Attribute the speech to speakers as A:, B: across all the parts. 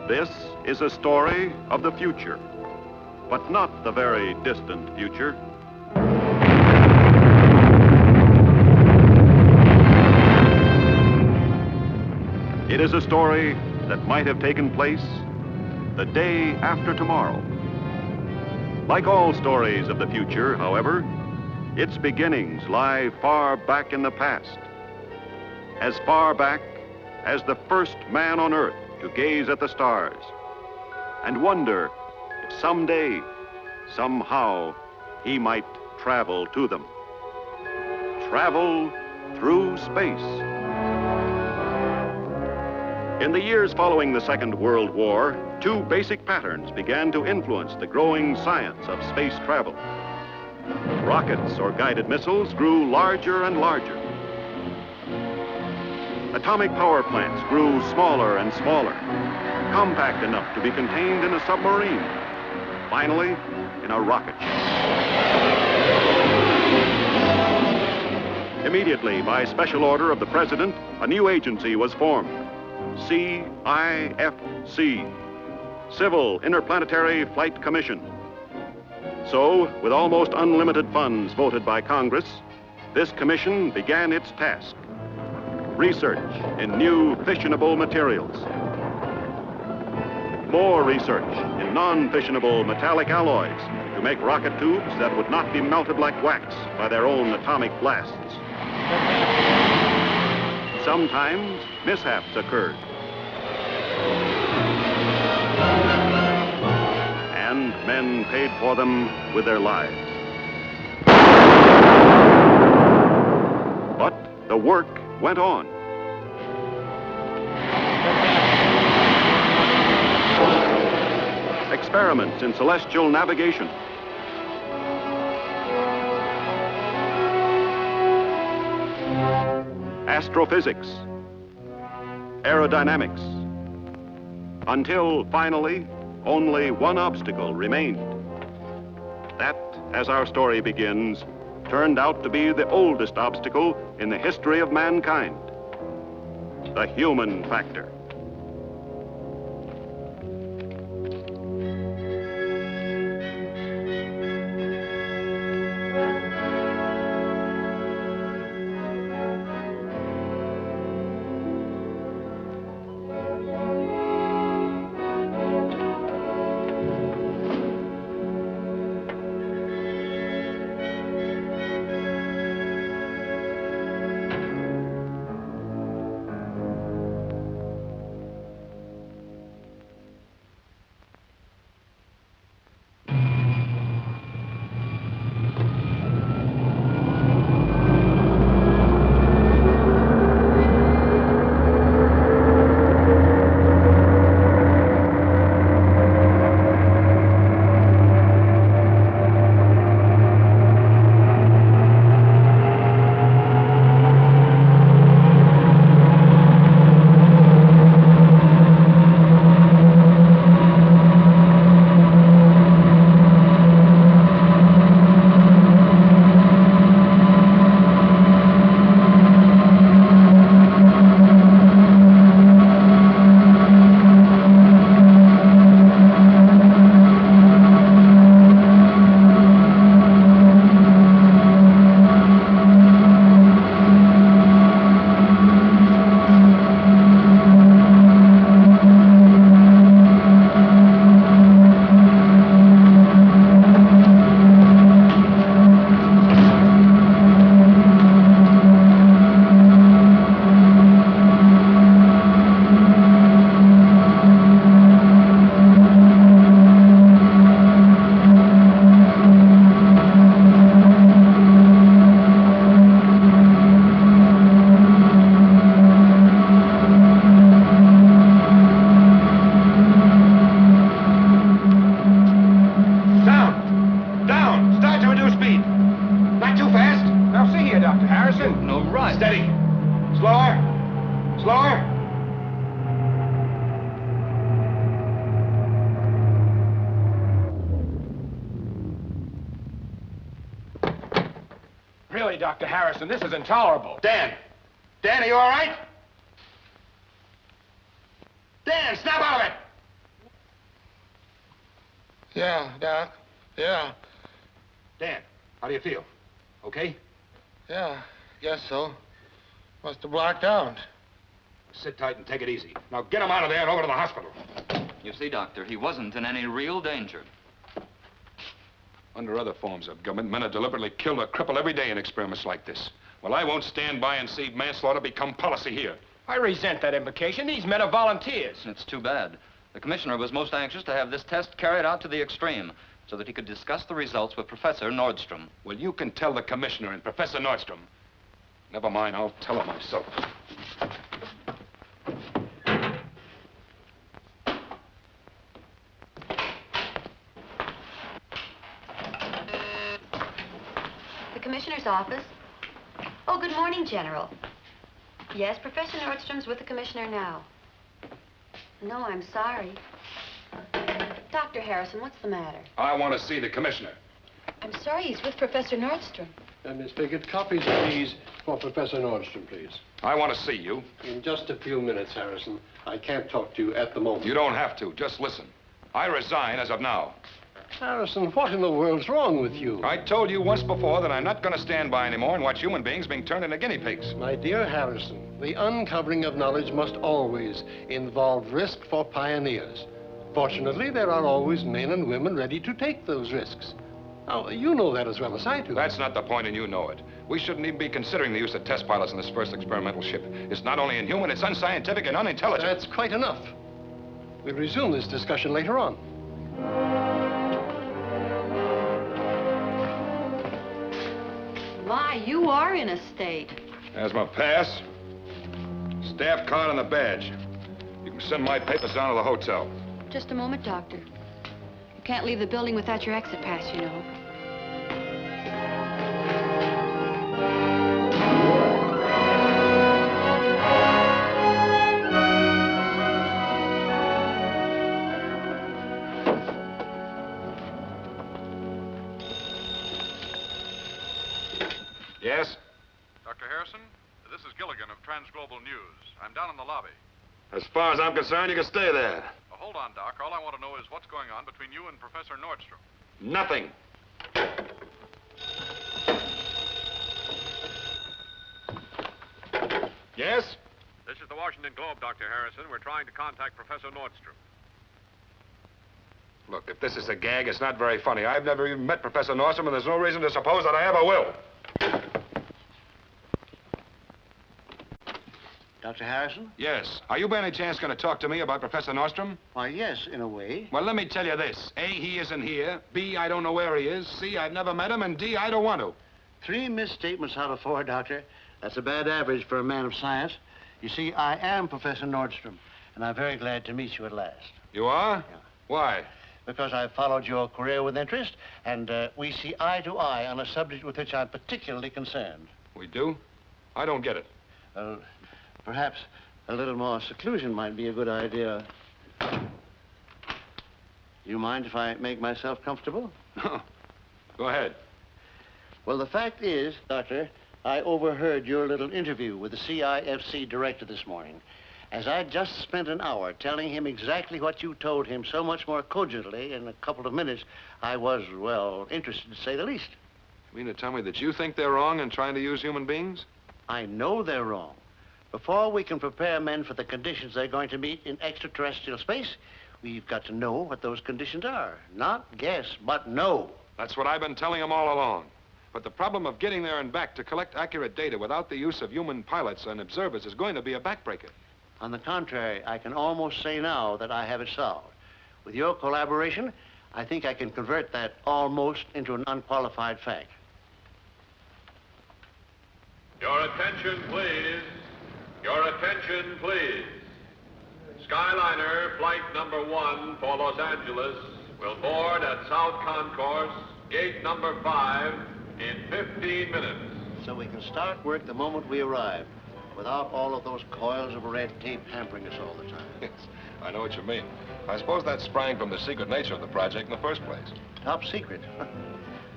A: This is a story of the future, but not the very distant future. It is a story that might have taken place the day after tomorrow. Like all stories of the future, however, its beginnings lie far back in the past, as far back as the first man on Earth to gaze at the stars and wonder if someday, somehow, he might travel to them. Travel through space. In the years following the Second World War, two basic patterns began to influence the growing science of space travel. Rockets or guided missiles grew larger and larger. Atomic power plants grew smaller and smaller, compact enough to be contained in a submarine, finally in a rocket ship. Immediately, by special order of the President, a new agency was formed, CIFC, Civil Interplanetary Flight Commission. So, with almost unlimited funds voted by Congress, this commission began its task: research in new fissionable materials. More research in non-fissionable metallic alloys to make rocket tubes that would not be melted like wax by their own atomic blasts. Sometimes mishaps occurred. And men paid for them with their lives. But the work went on. Experiments in celestial navigation. Astrophysics. Aerodynamics. Until finally, only one obstacle remained. That, as our story begins, turned out to be the oldest obstacle in the history of mankind: the human factor.
B: Dr. Harrison, this is intolerable.
C: Dan! Dan, are you all right? Dan, snap out of it! Yeah, Doc. Yeah.
B: Dan, how do you feel? Okay?
C: Yeah, guess so. Must have blacked out.
B: Sit tight and take it easy. Now get him out of there and over to the hospital.
D: You see, Doctor, he wasn't in any real danger.
B: Under other forms of government, men are deliberately killed or crippled every day in experiments like this. Well, I won't stand by and see manslaughter become policy here.
E: I resent that implication. These men are volunteers.
D: It's too bad. The commissioner was most anxious to have this test carried out to the extreme so that he could discuss the results with Professor Nordstrom.
B: Well, you can tell the commissioner and Professor Nordstrom. Never mind, I'll tell him myself.
F: The commissioner's office. Oh, good morning, General. Yes, Professor Nordstrom's with the commissioner now. No, I'm sorry. Dr. Harrison, what's the matter?
B: I want to see the commissioner.
F: I'm sorry, he's with Professor Nordstrom.
G: Miss Pickett, copies, please, for Professor Nordstrom, please.
B: I want to see you.
G: In just a few minutes, Harrison. I can't talk to you at the moment.
B: You don't have to. Just listen. I resign as of now.
G: Harrison, what in the world's wrong with you?
B: I told you once before that I'm not going to stand by anymore and watch human beings being turned into guinea pigs.
G: My dear Harrison, the uncovering of knowledge must always involve risk for pioneers. Fortunately, there are always men and women ready to take those risks. Now, you know that as well as I do.
B: That's not the point, and you know it. We shouldn't even be considering the use of test pilots in this first experimental ship. It's not only inhuman, it's unscientific and unintelligent.
G: That's quite enough. We'll resume this discussion later on.
F: My, you are in a state.
B: There's my pass, staff card, and the badge. You can send my papers down to the hotel.
F: Just a moment, Doctor. You can't leave the building without your exit pass, you know.
B: Yes?
H: Dr. Harrison, this is Gilligan of Transglobal News. I'm down in the lobby.
B: As far as I'm concerned, you can stay there.
H: Hold on, Doc. All I want to know is what's going on between you and Professor Nordstrom.
B: Nothing. Yes?
H: This is the Washington Globe, Dr. Harrison. We're trying to contact Professor Nordstrom.
B: Look, if this is a gag, it's not very funny. I've never even met Professor Nordstrom, and there's no reason to suppose that I ever will.
I: Dr. Harrison?
B: Yes. Are you by any chance going to talk to me about Professor Nordstrom?
I: Why, yes, in a way.
B: Well, let me tell you this. A, he isn't here. B, I don't know where he is. C, I've never met him. And D, I don't want to.
I: 3 misstatements out of 4, Doctor. That's a bad average for a man of science. You see, I am Professor Nordstrom, and I'm very glad to meet you at last.
B: You are?
I: Yeah.
B: Why?
I: Because I've followed your career with interest, and we see eye to eye on a subject with which I'm particularly concerned.
B: We do? I don't get it.
I: Perhaps a little more seclusion might be a good idea. You mind if I make myself comfortable?
B: No. Go ahead.
I: Well, the fact is, Doctor, I overheard your little interview with the CIFC director this morning. As I just spent an hour telling him exactly what you told him so much more cogently in a couple of minutes, I was, well, interested to say the least.
B: You mean to tell me that you think they're wrong in trying to use human beings?
I: I know they're wrong. Before we can prepare men for the conditions they're going to meet in extraterrestrial space, we've got to know what those conditions are. Not guess, but know.
B: That's what I've been telling them all along. But the problem of getting there and back to collect accurate data without the use of human pilots and observers is going to be a backbreaker.
I: On the contrary, I can almost say now that I have it solved. With your collaboration, I think I can convert that almost into an unqualified fact.
H: Your attention, please. Your attention, please. Skyliner flight number 1 for Los Angeles will board at South Concourse, gate number 5, in 15 minutes.
I: So we can start work the moment we arrive, without all of those coils of red tape hampering us all the time.
B: Yes, I know what you mean. I suppose that sprang from the secret nature of the project in the first place.
I: Top secret.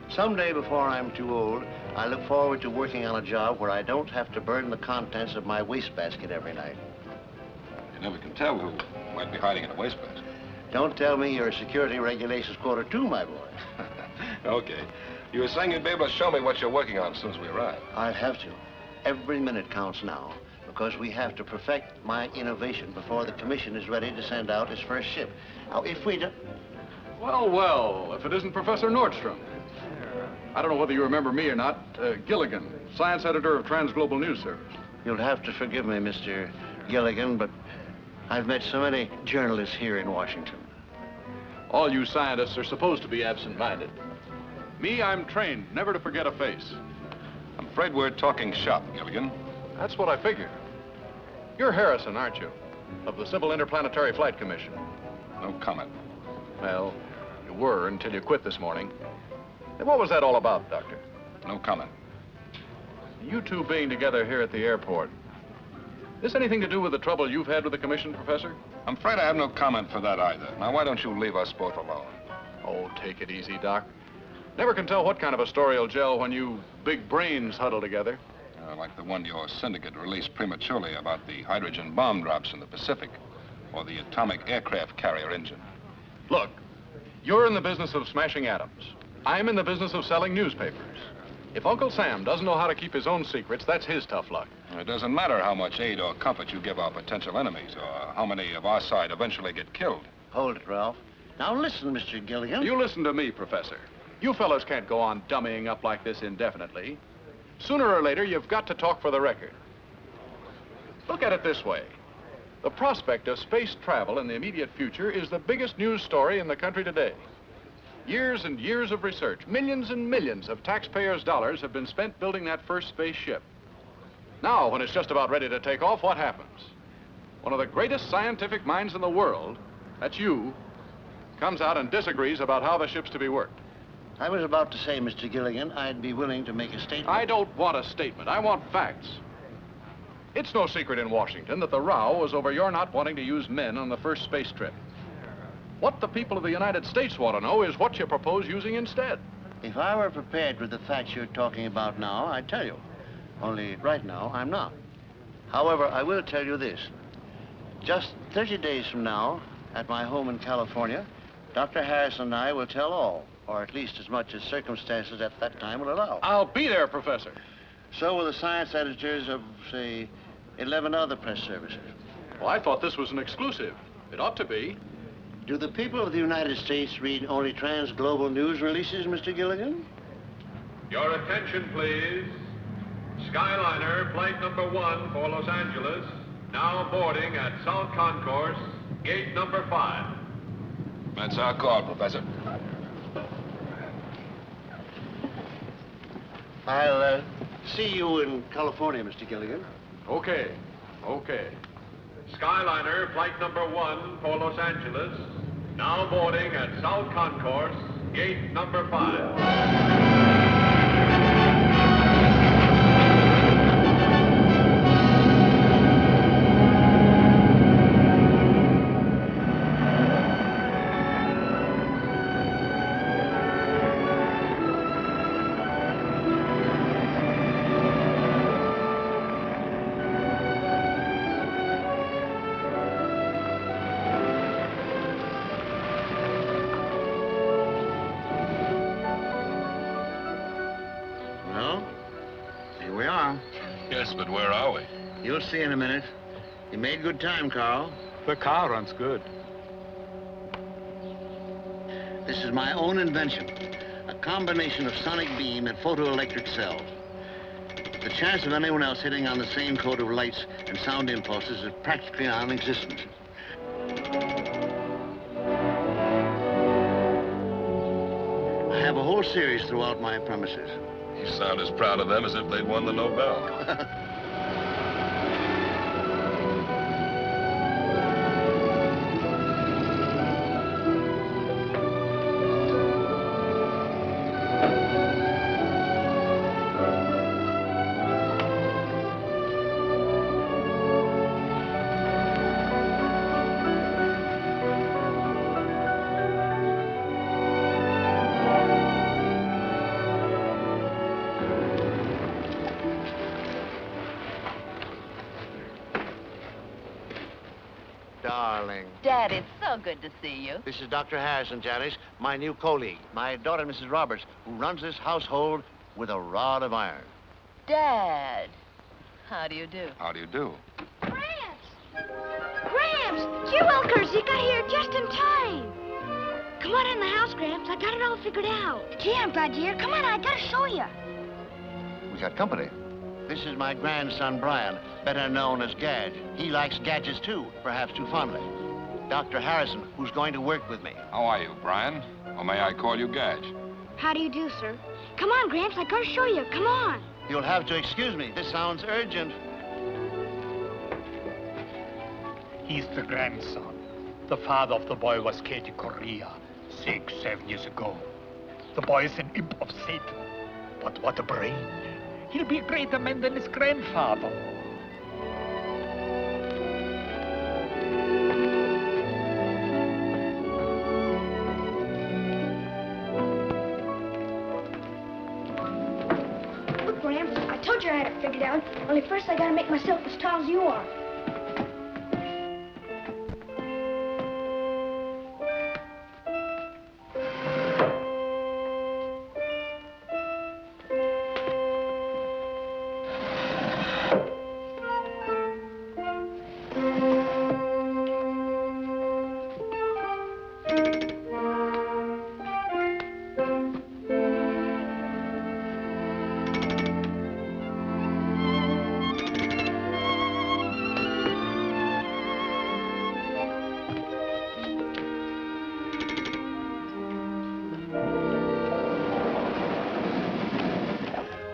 I: Someday before I'm too old, I look forward to working on a job where I don't have to burn the contents of my wastebasket every night.
B: You never can tell who might be hiding in a wastebasket.
I: Don't tell me you're security regulations quarter 2, my boy.
B: Okay. You were saying you'd be able to show me what you're working on as soon as we arrive.
I: I'll have to. Every minute counts now, because we have to perfect my innovation before the commission is ready to send out its first ship. Now, if we don't...
J: Well, well, if it isn't Professor Nordstrom. I don't know whether you remember me or not. Gilligan, science editor of Transglobal News Service.
I: You'll have to forgive me, Mr. Gilligan, but I've met so many journalists here in Washington.
J: All you scientists are supposed to be absent-minded. Me, I'm trained never to forget a face.
B: I'm afraid we're talking shop, Gilligan.
J: That's what I figured. You're Harrison, aren't you? Of the Civil Interplanetary Flight Commission.
B: No comment.
J: Well, you were until you quit this morning. And what was that all about, Doctor?
B: No comment.
J: You two being together here at the airport. This anything to do with the trouble you've had with the commission, Professor?
B: I'm afraid I have no comment for that either. Now, why don't you leave us both alone?
J: Oh, take it easy, Doc. Never can tell what kind of a story will gel when you big brains huddle together.
B: Like the one your syndicate released prematurely about the hydrogen bomb drops in the Pacific, or the atomic aircraft carrier engine.
J: Look, you're in the business of smashing atoms. I'm in the business of selling newspapers. If Uncle Sam doesn't know how to keep his own secrets, that's his tough luck.
B: It doesn't matter how much aid or comfort you give our potential enemies, or how many of our side eventually get killed.
I: Hold it, Ralph. Now listen, Mr. Gilligan.
J: You listen to me, Professor. You fellows can't go on dummying up like this indefinitely. Sooner or later, you've got to talk for the record. Look at it this way. The prospect of space travel in the immediate future is the biggest news story in the country today. Years and years of research, millions and millions of taxpayers' dollars have been spent building that first spaceship. Now, when it's just about ready to take off, what happens? One of the greatest scientific minds in the world, that's you, comes out and disagrees about how the ship's to be worked.
I: I was about to say, Mr. Gilligan, I'd be willing to make a statement.
J: I don't want a statement. I want facts. It's no secret in Washington that the row was over your not wanting to use men on the first space trip. What the people of the United States want to know is what you propose using instead.
I: If I were prepared with the facts you're talking about now, I'd tell you. Only right now, I'm not. However, I will tell you this. Just 30 days from now, at my home in California, Dr. Harrison and I will tell all, or at least as much as circumstances at that time will allow.
J: I'll be there, Professor.
I: So will the science editors of, say, 11 other press services.
J: Well, I thought this was an exclusive. It ought to be.
I: Do the people of the United States read only Transglobal News releases, Mr. Gilligan?
H: Your attention, please. Skyliner, flight number 1 for Los Angeles, now boarding at South Concourse, gate number 5.
B: That's our call, Professor.
I: I'll see you in California, Mr. Gilligan.
J: Okay. Okay.
H: Skyliner, flight number 1 for Los Angeles, now boarding at South Concourse, gate number 5.
B: Yes, but where are we?
I: You'll see in a minute. You made good time, Carl.
E: The car runs good.
I: This is my own invention. A combination of sonic beam and photoelectric cells. The chance of anyone else hitting on the same code of lights and sound impulses is practically non-existent. I have a whole series throughout my premises.
B: You sound as proud of them as if they'd won the Nobel.
I: Darling.
K: Dad, it's So good to see you.
I: This is Dr. Harrison, Janice, my new colleague. My daughter, Mrs. Roberts, who runs this household with a rod of iron.
K: Dad, how do you do?
B: How do you do?
L: Gramps! Gramps! Gee Wilkers, you got here just in time. Come on in the house, Gramps. I got it all figured out. Gee, I'm glad you're here. Come on, I gotta show you.
I: We got company. This is my grandson, Brian, better known as Gadge. He likes gadgets, too, perhaps too fondly. Dr. Harrison, who's going to work with me.
B: How are you, Brian? Or may I call you Gadge?
L: How do you do, sir? Come on, Gramps, I gotta show you. Come on.
I: You'll have to excuse me. This sounds urgent.
M: He's the grandson. The father of the boy was Katie Korea 6-7 years ago. The boy is an imp of Satan. But what a brain. He'll be a greater man than his grandfather.
L: Look, Gramps, I told you I had it figured out. Only first I gotta make myself as tall as you are.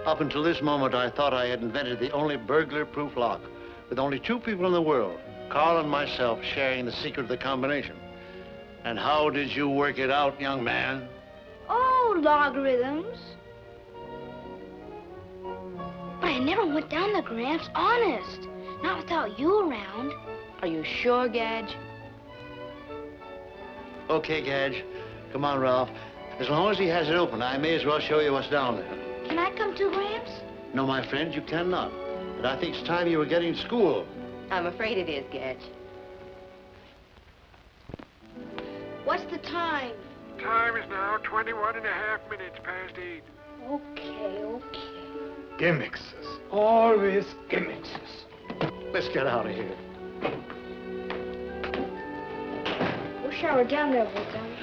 I: Up until this moment, I thought I had invented the only burglar-proof lock, with only 2 people in the world, Carl and myself, sharing the secret of the combination. And how did you work it out, young man?
L: Oh, logarithms. But I never went down the Gramps, honest. Not without you around.
K: Are you sure, Gadge?
I: Okay, Gadge. Come on, Ralph. As long as he has it open, I may as well show you what's down there.
L: Can I come too, Gramps?
I: No, my friend, you cannot. But I think it's time you were getting to school.
K: I'm afraid it is, Gadge.
L: What's the time?
N: Time is now 21 and a half minutes past 8.
L: Okay.
M: Gimmicks. Always gimmicks.
I: Let's get out of here.
L: Wish I were down there with them.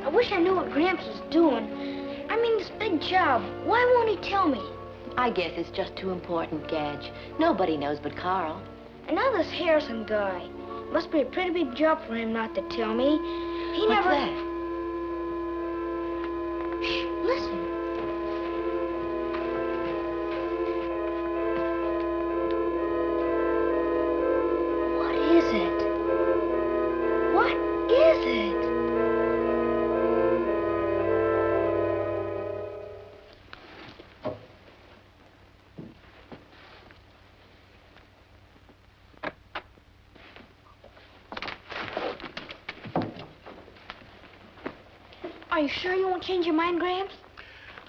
L: I wish I knew what Gramps was doing. I mean, this big job. Why won't he tell me?
K: I guess it's just too important, Gadge. Nobody knows but Carl.
L: And now this Harrison guy. Must be a pretty big job for him not to tell me. He
K: What's
L: never...
K: that?
L: Shh, listen. What is it? What is it? Are you sure you won't change your mind, Gramps?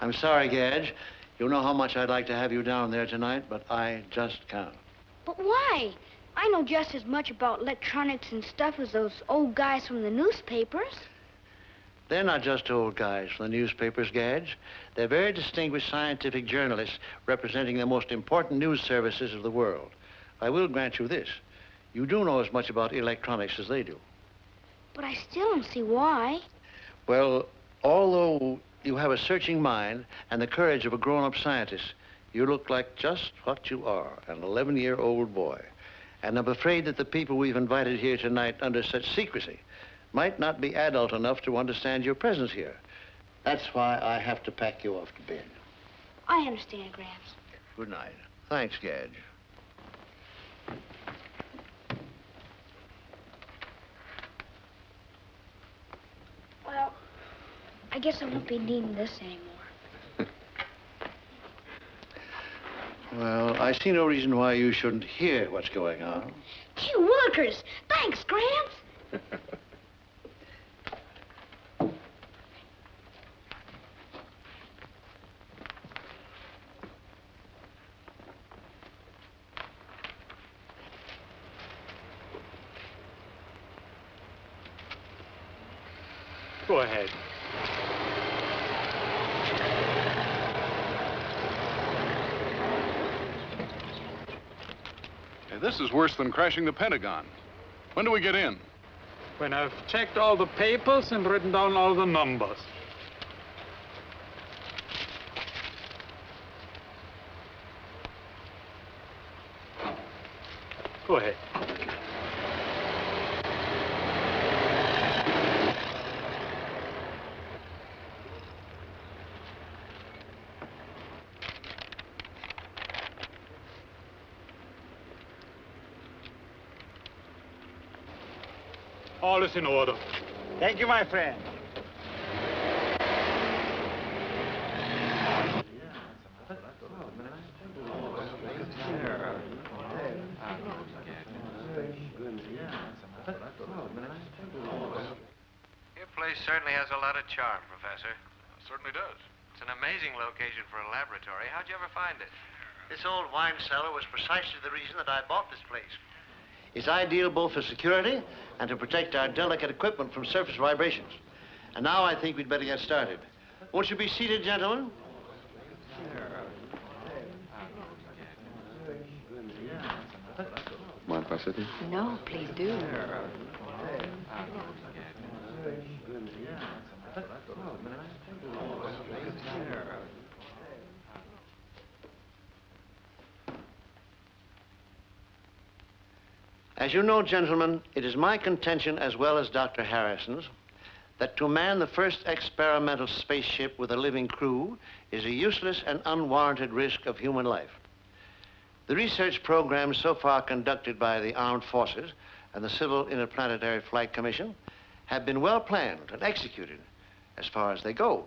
I: I'm sorry, Gadge. You know how much I'd like to have you down there tonight, but I just can't.
L: But why? I know just as much about electronics and stuff as those old guys from the newspapers.
I: They're not just old guys from the newspapers, Gadge. They're very distinguished scientific journalists representing the most important news services of the world. I will grant you this. You do know as much about electronics as they do.
L: But I still don't see why.
I: Well, although you have a searching mind and the courage of a grown-up scientist, you look like just what you are, an 11-year-old boy. And I'm afraid that the people we've invited here tonight under such secrecy might not be adult enough to understand your presence here. That's why I have to pack you off to bed.
L: I understand, Gramps.
I: Good night. Thanks, Gadge.
L: Well, I guess I won't be needing this anymore.
I: Well, I see no reason why you shouldn't hear what's going on.
L: Gee willikers! Thanks, Gramps!
M: Go ahead.
J: Hey, this is worse than crashing the Pentagon. When do we get in?
M: When I've checked all the papers and written down all the numbers. Go ahead. All is in order.
O: Thank you, my friend.
P: Your place certainly has a lot of charm, Professor.
B: It certainly does.
P: It's an amazing location for a laboratory. How'd you ever find it?
I: This old wine cellar was precisely the reason that I bought this place. It's ideal both for security and to protect our delicate equipment from surface vibrations. And now I think we'd better get started. Won't you be seated, gentlemen?
B: Mind if I sit here?
F: No, please do.
I: As you know, gentlemen, it is my contention, as well as Dr. Harrison's, that to man the first experimental spaceship with a living crew is a useless and unwarranted risk of human life. The research programs so far conducted by the Armed Forces and the Civil Interplanetary Flight Commission have been well planned and executed as far as they go.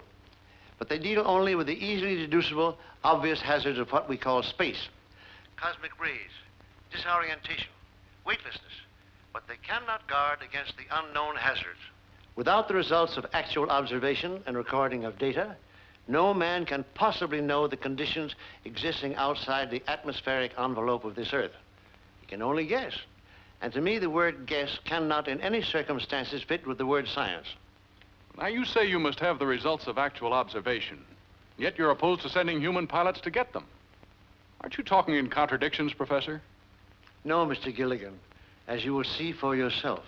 I: But they deal only with the easily deducible, obvious hazards of what we call space. Cosmic rays, disorientation, weightlessness, but they cannot guard against the unknown hazards. Without the results of actual observation and recording of data, no man can possibly know the conditions existing outside the atmospheric envelope of this Earth. He can only guess. And to me, the word guess cannot in any circumstances fit with the word science.
J: Now, you say you must have the results of actual observation, yet you're opposed to sending human pilots to get them. Aren't you talking in contradictions, Professor?
I: No, Mr. Gilligan, as you will see for yourself.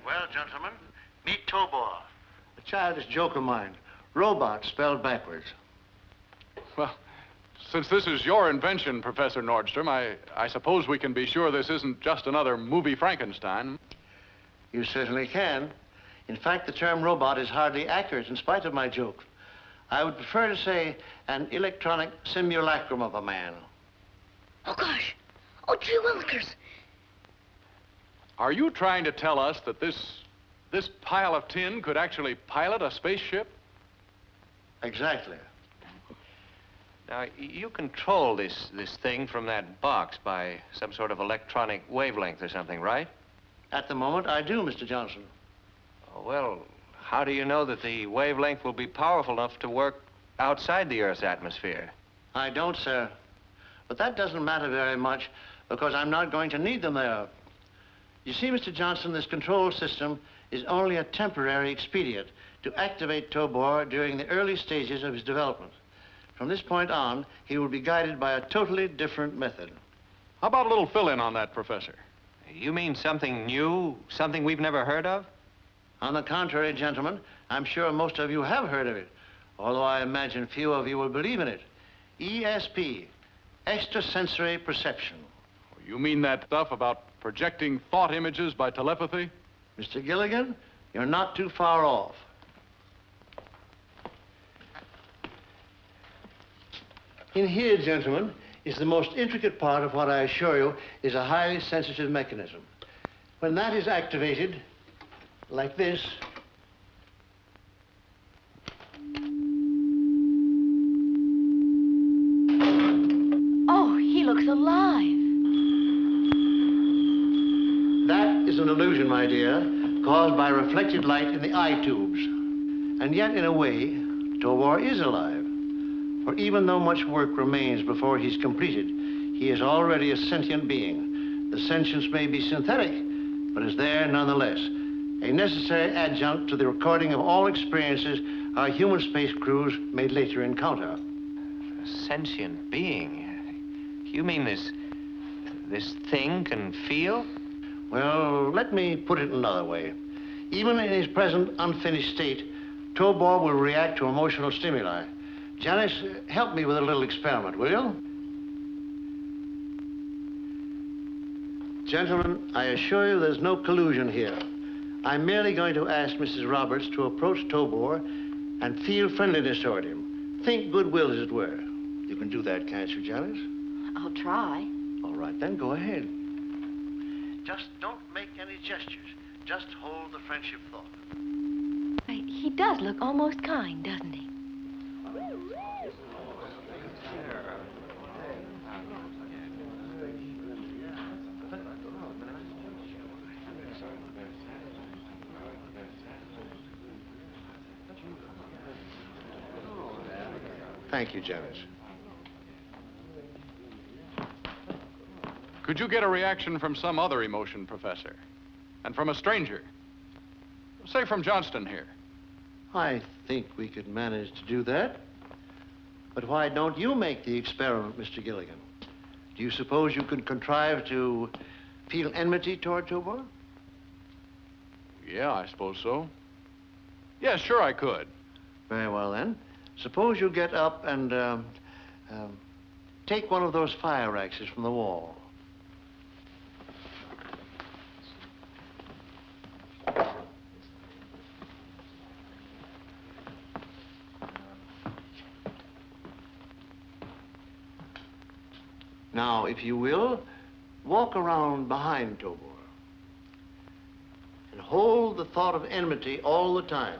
I: Well, gentlemen, meet Tobor, a childish joke of mine. Robot spelled backwards.
J: Well, since this is your invention, Professor Nordstrom, I suppose we can be sure this isn't just another movie Frankenstein.
I: You certainly can. In fact, the term robot is hardly accurate in spite of my joke. I would prefer to say an electronic simulacrum of a man.
L: Oh, gosh. Oh, gee willikers.
J: Are you trying to tell us that this pile of tin could actually pilot a spaceship?
I: Exactly.
P: Now, you control this thing from that box by some sort of electronic wavelength or something, right?
I: At the moment, I do, Mr. Johnson.
P: Oh, well, how do you know that the wavelength will be powerful enough to work outside the Earth's atmosphere?
I: I don't, sir. But that doesn't matter very much because I'm not going to need them there. You see, Mr. Johnson, this control system is only a temporary expedient to activate Tobor during the early stages of his development. From From this point on, he will be guided by a totally different method.
J: How about a little fill-in on that, Professor?
P: You mean something new, something we've never heard of?
I: On the contrary, gentlemen, I'm sure most of you have heard of it, although I imagine few of you will believe in it. ESP, extrasensory perception.
J: You mean that stuff about projecting thought images by telepathy?
I: Mr. Gilligan, you're not too far off. In here, gentlemen, is the most intricate part of what I assure you is a highly sensitive mechanism. When that is activated, like this,
K: oh, he looks alive.
I: that is an illusion, my dear, caused by reflected light in the eye tubes. And yet, in a way, Tobor is alive. For even though much work remains before he's completed, he is already a sentient being. The sentience may be synthetic, but is there nonetheless. A necessary adjunct to the recording of all experiences our human space crews may later encounter.
P: A sentient being? You mean this thing can feel?
I: Well, let me put it another way. Even in his present unfinished state, Tobor will react to emotional stimuli. Janice, help me with a little experiment, will you? Gentlemen, I assure you there's no collusion here. I'm merely going to ask Mrs. Roberts to approach Tobor and feel friendliness toward him. Think goodwill, as it were. You can do that, can't you, Janice?
K: I'll try.
I: All right, then, go ahead. Just don't make any gestures. Just hold the friendship thought.
K: He does look almost kind, doesn't he?
I: Thank you, Janice.
J: Could you get a reaction from some other emotion, Professor? And from a stranger? Say from Johnston here.
I: I think we could manage to do that. But why don't you make the experiment, Mr. Gilligan? Do you suppose you could contrive to feel enmity toward Tobor?
J: Yeah, I suppose so. Yeah, sure I could.
I: Very well, then. Suppose you get up and take one of those fire axes from the wall. Now, if you will, walk around behind Tobor and hold the thought of enmity all the time.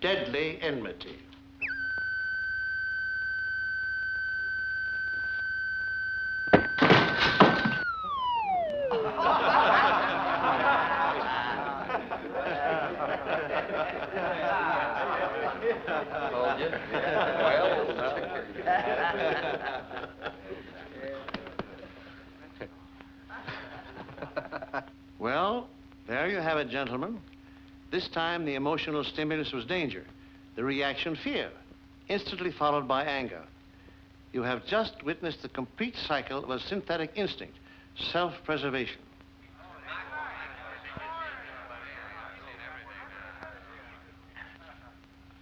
I: Deadly enmity.
D: Told you.
I: Well, there you have it, gentlemen. This time, the emotional stimulus was danger. The reaction, fear, instantly followed by anger. You have just witnessed the complete cycle of a synthetic instinct, self-preservation.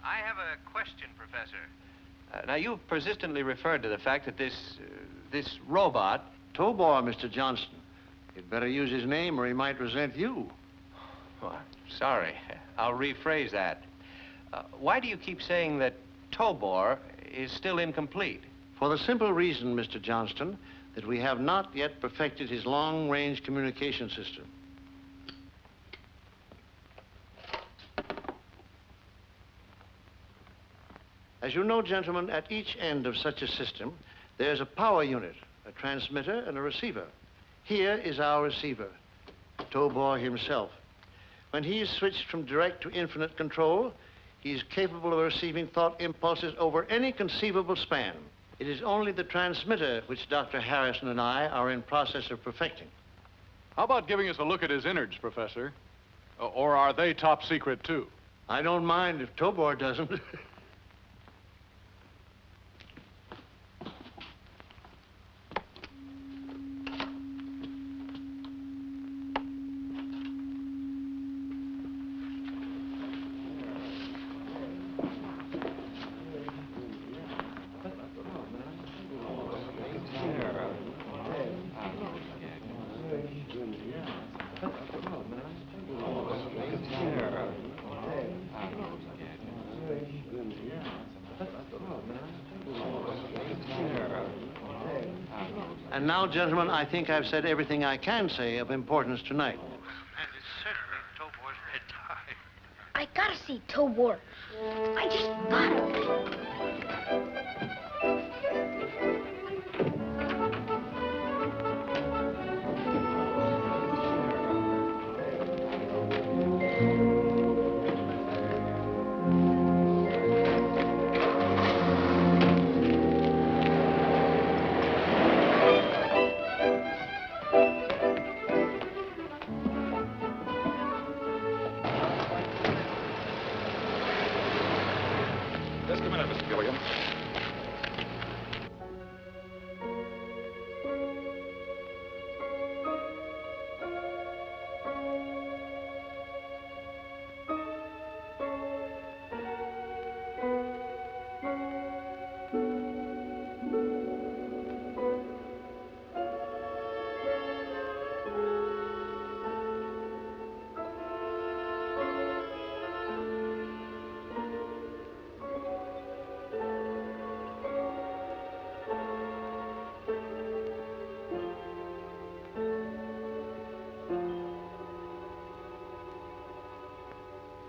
P: I have a question, Professor. Now, you've persistently referred to the fact that this robot...
I: Tobor, Mr. Johnston. You'd better use his name or he might resent you.
P: Oh, sorry. I'll rephrase that. Why do you keep saying that Tobor is still incomplete?
I: For the simple reason, Mr. Johnston, that we have not yet perfected his long-range communication system. As you know, gentlemen, at each end of such a system, there's a power unit, a transmitter, and a receiver. Here is our receiver, Tobor himself. When he is switched from direct to infinite control, he is capable of receiving thought impulses over any conceivable span. It is only the transmitter which Dr. Harrison and I are in process of perfecting.
J: How about giving us a look at his innards, Professor? Or are they top secret, too?
I: I don't mind if Tobor doesn't. And now, gentlemen, I think I've said everything I can say of importance tonight.
M: And it's certainly Tobor's bedtime.
L: I gotta see Tobor. I just gotta.
B: Just a minute, Mr. Gilligan.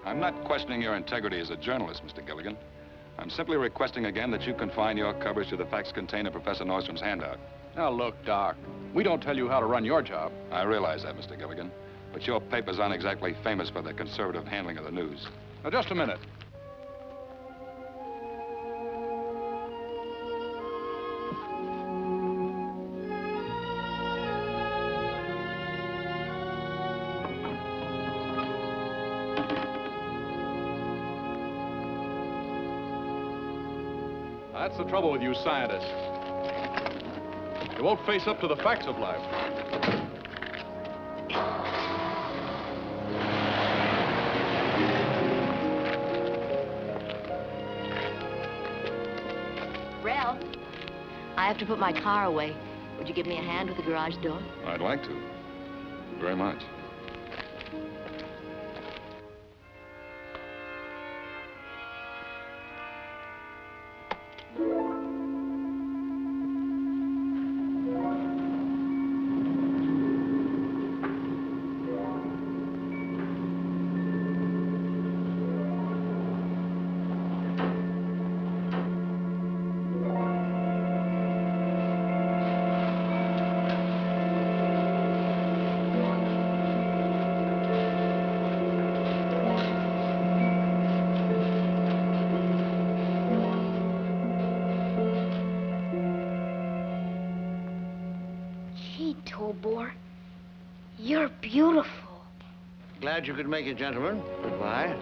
B: I'm not questioning your integrity as a journalist, Mr. Gilligan. I'm simply requesting again that you confine your coverage to the facts contained in Professor Nordstrom's handout.
J: Now, look, Doc, we don't tell you how to run your job.
B: I realize that, Mr. Gilligan, but your papers aren't exactly famous for their conservative handling of the news.
J: Now, just a minute. That's the trouble with you scientists. You won't face up to the facts of life.
K: Ralph, I have to put my car away. Would you give me a hand with the garage door?
B: I'd like to. Very much.
L: Tobor, you're beautiful.
I: Glad you could make it, gentlemen. Goodbye.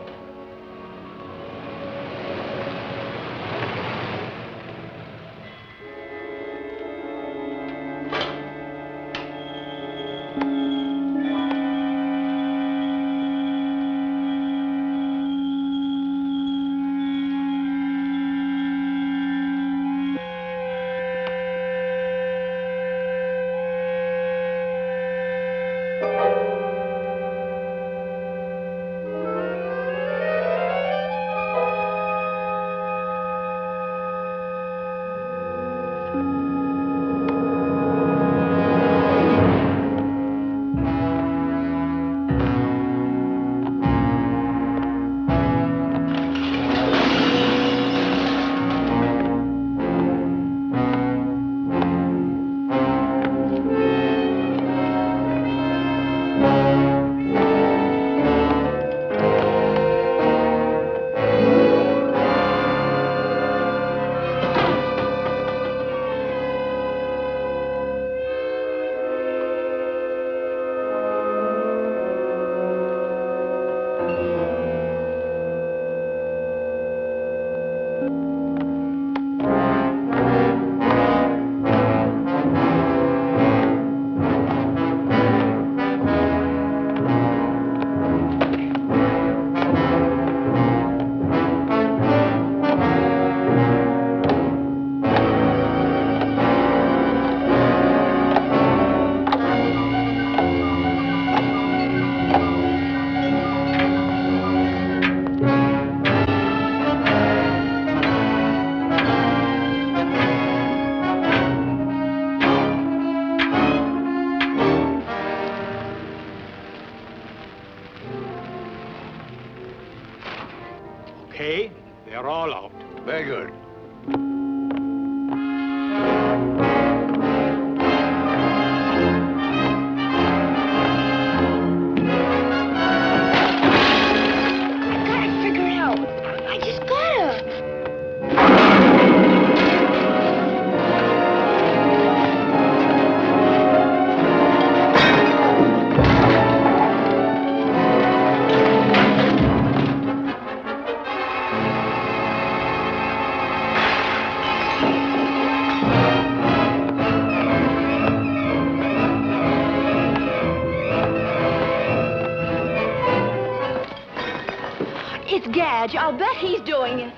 K: Madge. I'll bet he's doing it.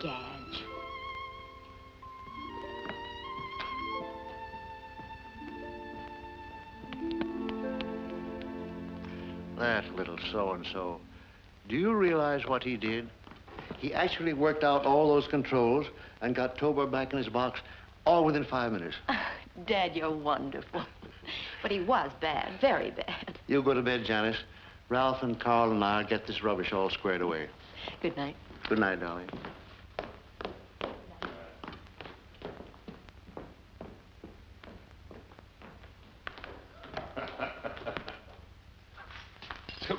K: Gadge.
I: That little so-and-so. Do you realize what he did? He actually worked out all those controls and got Tobor back in his box all within 5 minutes.
K: Dad, you're wonderful. But he was bad, very bad.
I: You go to bed, Janice. Ralph and Carl and I'll get this rubbish all squared away.
K: Good night.
I: Good night, darling.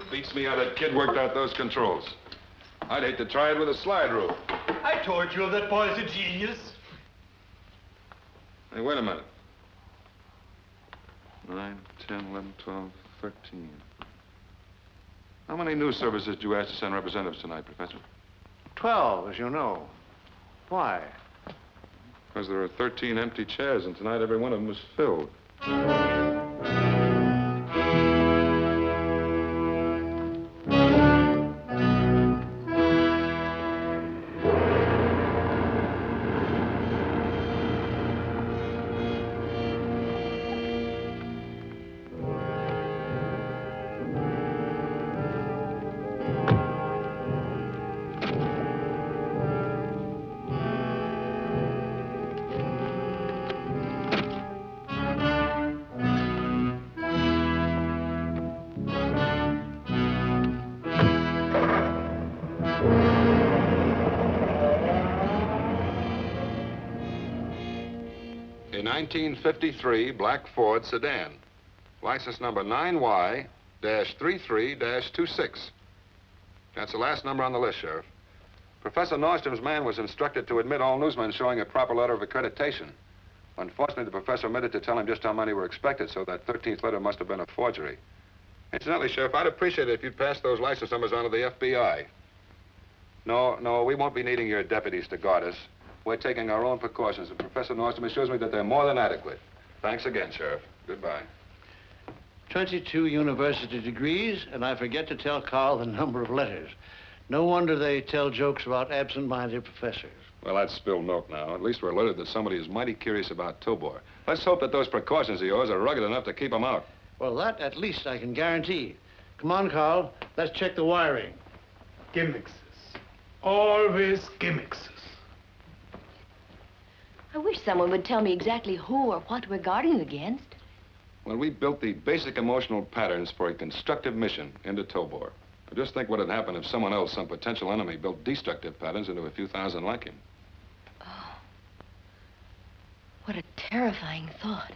B: Beats me how that kid worked out those controls. I'd hate to try it with a slide rule.
M: I told you that boy's a genius.
B: Hey, wait a minute. 9, 10, 11, 12, 13. How many news services did you ask to send representatives tonight, Professor?
I: 12, as you know. Why?
B: Because there are 13 empty chairs, and tonight every one of them was filled. A 1953 black Ford sedan. License number 9Y-33-26. That's the last number on the list, Sheriff. Professor Nordstrom's man was instructed to admit all newsmen showing a proper letter of accreditation. Unfortunately, the professor omitted to tell him just how many were expected, so that 13th letter must have been a forgery. Incidentally, Sheriff, I'd appreciate it if you'd pass those license numbers on to the FBI. No, we won't be needing your deputies to guard us. We're taking our own precautions, and Professor Nordstrom assures me that they're more than adequate. Thanks again, Sheriff. Goodbye.
I: 22 university degrees, and I forget to tell Carl the number of letters. No wonder they tell jokes about absent-minded professors.
B: Well, that's spilled milk now. At least we're alerted that somebody is mighty curious about Tobor. Let's hope that those precautions of yours are rugged enough to keep him out.
I: Well, that at least I can guarantee. Come on, Carl. Let's check the wiring.
M: Gimmicks. Always gimmicks.
K: I wish someone would tell me exactly who or what we're guarding against.
B: Well, we built the basic emotional patterns for a constructive mission into Tobor. I just think what would happen if someone else, some potential enemy, built destructive patterns into a few thousand like him.
K: Oh. What a terrifying thought.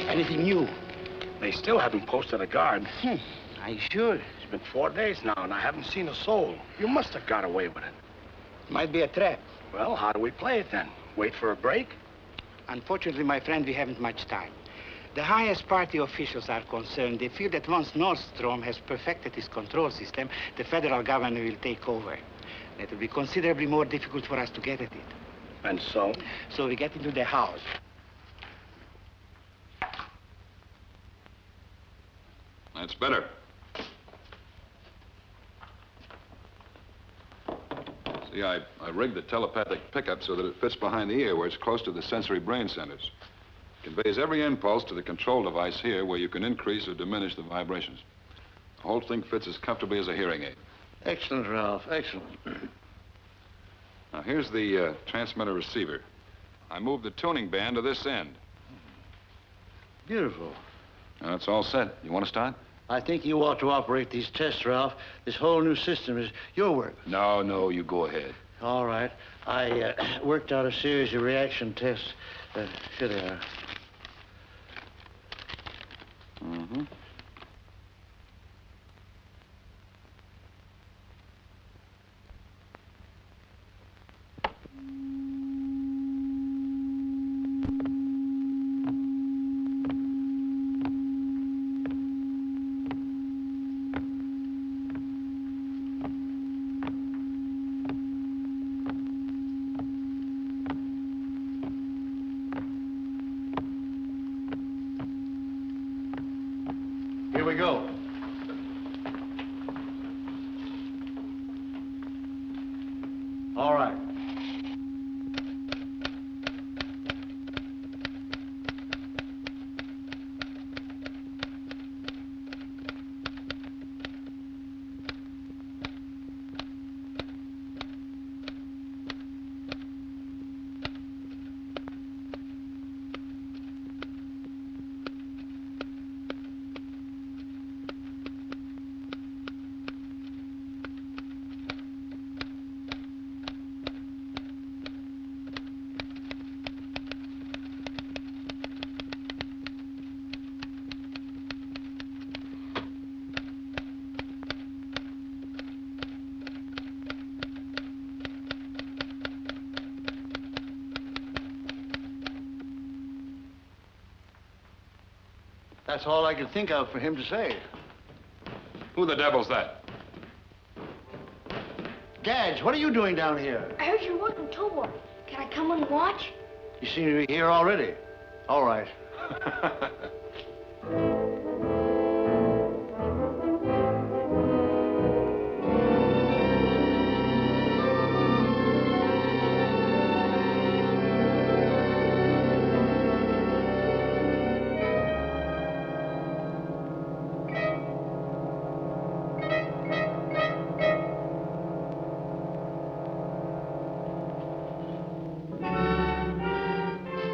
O: Anything new?
E: They still haven't posted a guard.
O: I should.
E: It's been 4 days now, and I haven't seen a soul. You must have got away with it.
O: Might be a trap.
E: Well, how do we play it then? Wait for a break?
O: Unfortunately, my friend, we haven't much time. The highest party officials are concerned. They feel that once Nordstrom has perfected his control system, the federal government will take over. It will be considerably more difficult for us to get at it.
E: And so?
O: So we get into the house.
B: That's better. See, I rigged the telepathic pickup so that it fits behind the ear where it's close to the sensory brain centers. It conveys every impulse to the control device here where you can increase or diminish the vibrations. The whole thing fits as comfortably as a hearing aid.
I: Excellent, Ralph. Excellent.
B: Now, here's the transmitter receiver. I moved the tuning band to this end.
I: Beautiful.
B: Now, it's all set. You want to start?
I: I think you ought to operate these tests, Ralph. This whole new system is your work.
B: No, you go ahead.
I: All right. I worked out a series of reaction tests. Here they are.
B: Mm-hmm.
G: Here we go. All right. That's all I could think of for him to say.
B: Who the devil's that?
I: Gadge, what are you doing down here?
L: I heard you're working Tobor. Can I come and watch?
I: You seem to be here already. All right.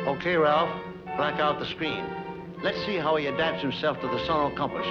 I: Okay, Ralph, black out the screen. Let's see how he adapts himself to the sonar compass.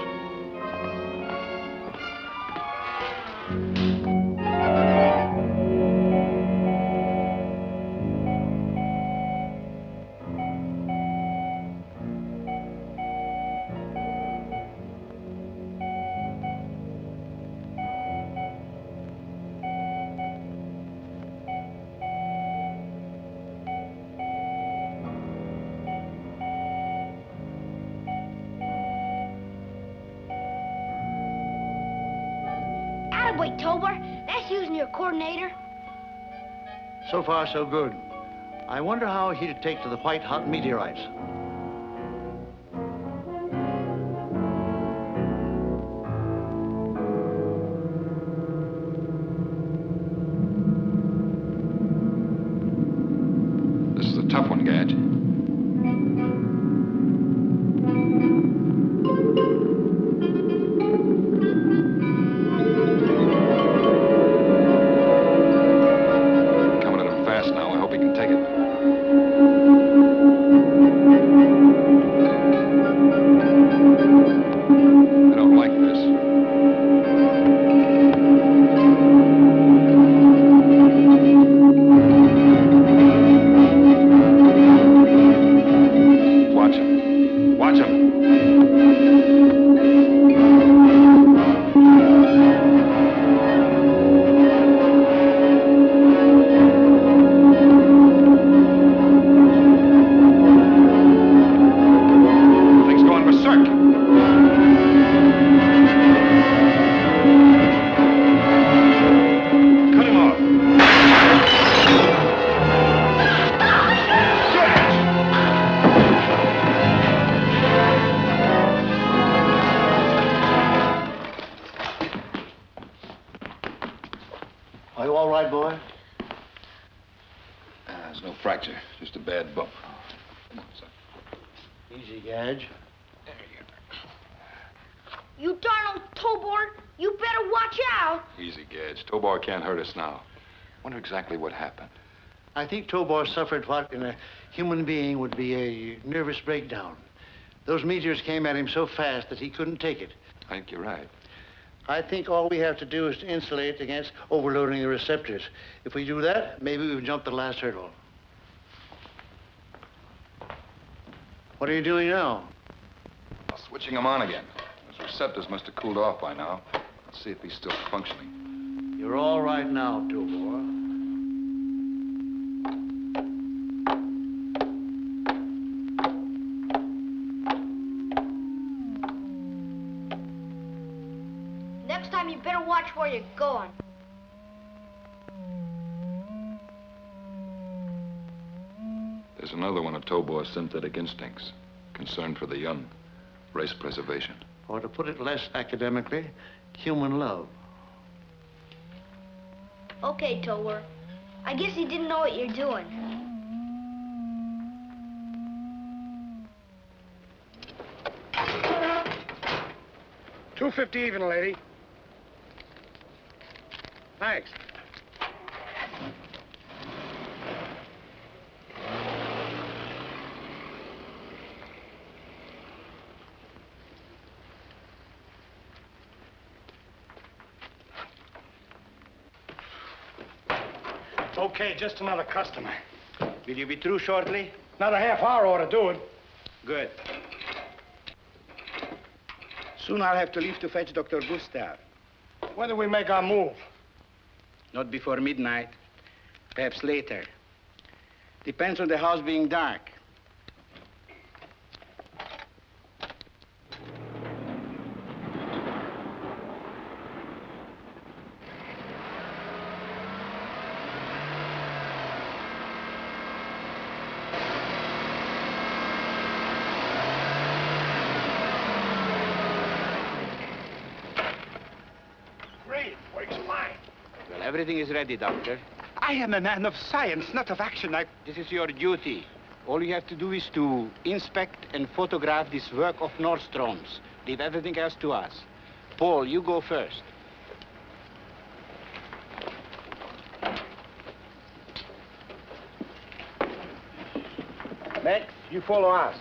L: Attaboy, Tobor. That's using your coordinator.
I: So far, so good. I wonder how he'd take to the white-hot meteorites.
B: This is a tough one, Gadge. Coming at him fast now. I hope he can take it. I don't like this. Watch him. Watch him. The thing's going berserk. Cut him off.
I: Are you all right, boy?
B: There's no fracture, just a bad bump. Come on, son.
I: Easy, Gadge.
L: You darn old Tobor, you better watch out.
B: Easy, Gadge. Tobor can't hurt us now. Wonder exactly what happened.
I: I think Tobor suffered what in a human being would be a nervous breakdown. Those meteors came at him so fast that he couldn't take it.
B: I think you're right.
I: I think all we have to do is to insulate against overloading the receptors. If we do that, maybe we've jumped the last hurdle. What are you doing now?
B: Switching him on again. His receptors must have cooled off by now. Let's see if he's still functioning.
I: You're all right now, Tobor.
L: Next time you better watch where you're going.
B: There's another one of Tobor's synthetic instincts. Concern for the young. Race preservation.
I: Or to put it less academically, human love.
L: Okay, Tobor. I guess you didn't know what you're doing.
E: $2.50 even, lady. Thanks. Okay, just another customer.
O: Will you be through shortly?
E: Another half hour ought to do it.
O: Good. Soon I'll have to leave to fetch Dr. Gustav.
E: When do we make our move?
O: Not before midnight. Perhaps later. Depends on the house being dark.
E: Great, works fine.
O: Well, everything is ready, Doctor.
E: I am a man of science, not of action.
O: This is your duty. All you have to do is to inspect and photograph this work of Nordstrom's. Leave everything else to us. Paul, you go first.
E: Max, you follow us.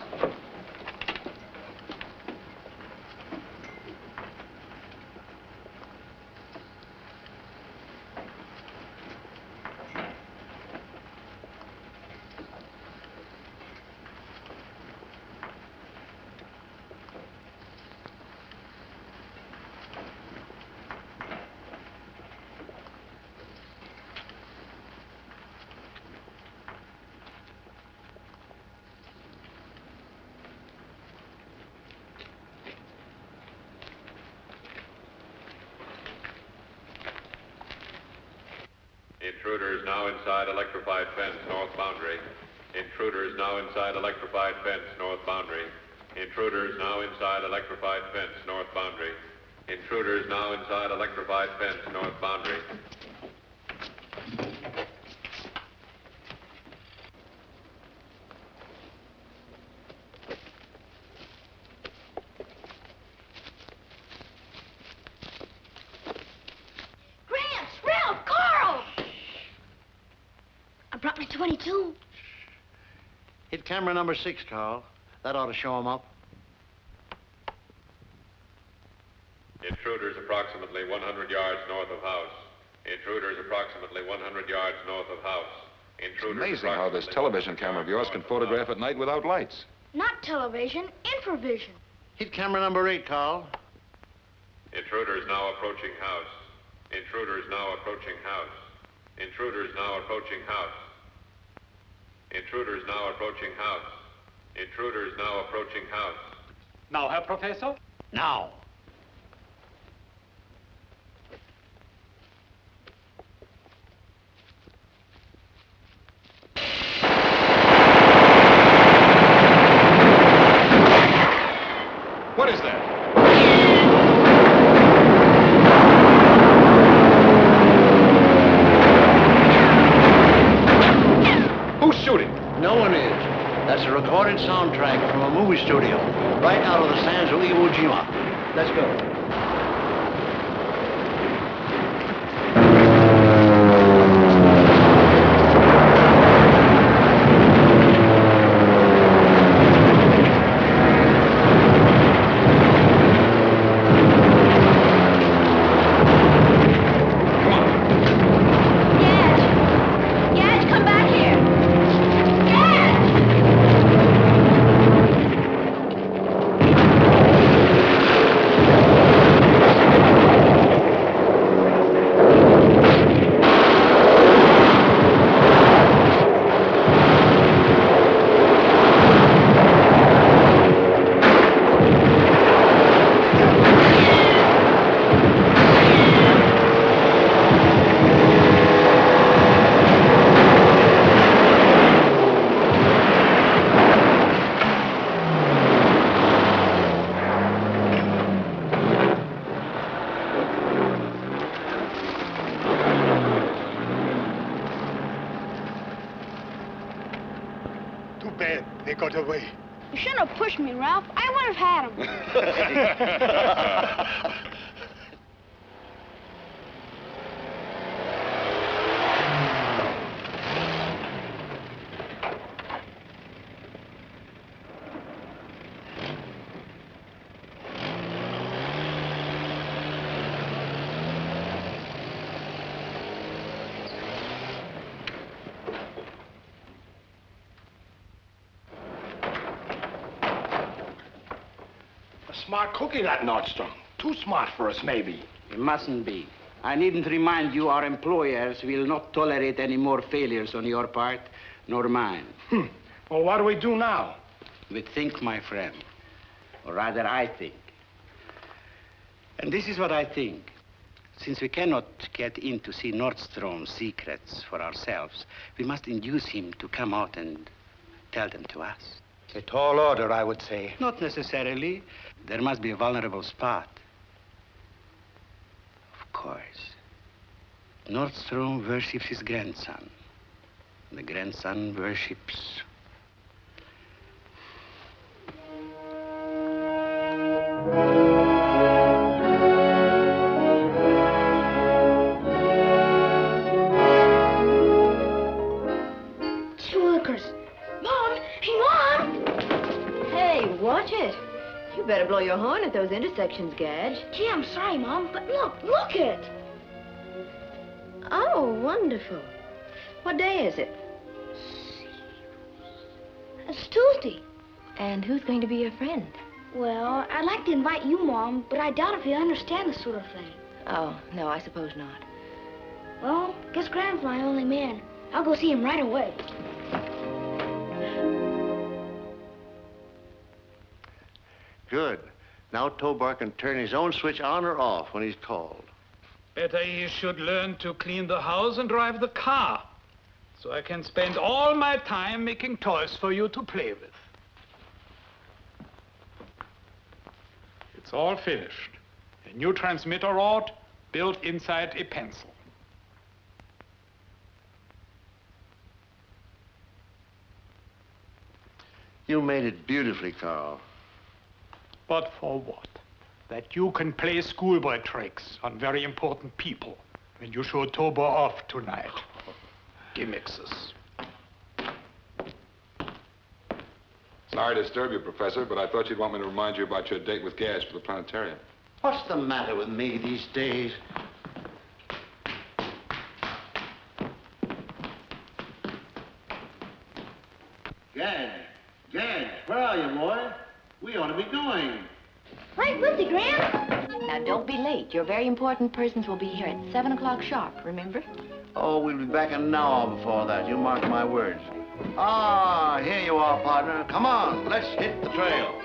H: Intruders now inside electrified fence, north boundary. Intruders now inside electrified fence, north boundary. Intruders now inside electrified fence, north boundary. Intruders now inside electrified fence, north boundary.
L: Gramps, Ralph, Carl! I brought my 22.
I: Hit camera number 6, Carl. That ought to show him up.
H: Intruders approximately 100 yards north of house. Intruders approximately 100 yards north of house. Intruders
B: Amazing how this television camera of yours can photograph at night without lights.
L: Not television, infravision.
I: Hit camera number 8, Carl.
H: Intruders now approaching house. Intruders now approaching house. Intruders now approaching house. Intruders now approaching house. Intruders now approaching house.
M: Now, Herr Professor?
I: Now.
J: What is that? Who
I: Ujima. Let's go.
M: They got away.
L: You shouldn't have pushed me, Ralph. I would have had him.
E: Smart cookie, that Nordstrom. Too smart for us, maybe.
O: It mustn't be. I needn't remind you our employers will not tolerate any more failures on your part, nor mine.
E: Well, what do we do now?
O: We think, my friend. Or rather, I think. And this is what I think. Since we cannot get in to see Nordstrom's secrets for ourselves, we must induce him to come out and tell them to us.
E: A tall order, I would say.
O: Not necessarily. There must be a vulnerable spot. Of course. Nordstrom worships his grandson. The grandson worships...
L: Wilkers. Mom! Hey, Mom!
K: Hey, watch it. You better blow your horn at those intersections, Gadge.
L: Gee, I'm sorry, Mom, but look it.
K: Oh, wonderful. What day is it?
L: It's Tuesday.
K: And who's going to be your friend?
L: Well, I'd like to invite you, Mom, but I doubt if you understand this sort of thing.
K: Oh, no, I suppose not.
L: Well, guess Grand's my only man. I'll go see him right away.
I: Good. Now Tobor can turn his own switch on or off when he's called.
M: Better he should learn to clean the house and drive the car, so I can spend all my time making toys for you to play with. It's all finished. A new transmitter rod built inside a pencil.
I: You made it beautifully, Carl.
M: But for what? That you can play schoolboy tricks on very important people when you show Tobor off tonight. Gimmixes.
B: Sorry to disturb you, Professor, but I thought you'd want me to remind you about your date with Gas for the planetarium.
I: What's the matter with me these days? Gad, where are you, boy? We ought to be going.
L: Right with you, Gran.
K: Now, don't be late. Your very important persons will be here at 7 o'clock sharp, remember?
I: Oh, we'll be back an hour before that. You mark my words. Ah, here you are, partner. Come on, let's hit the trail.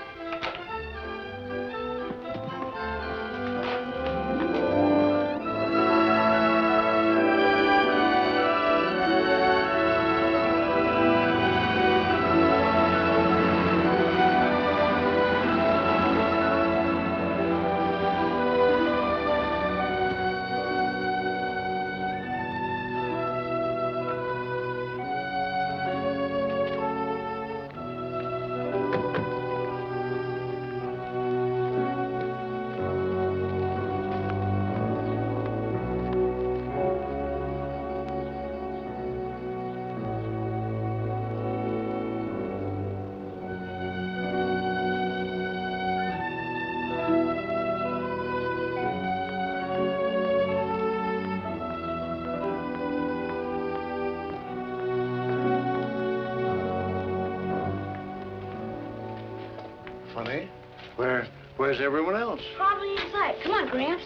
I: funny. Where's everyone else?
L: Probably inside. Come on, Gramps.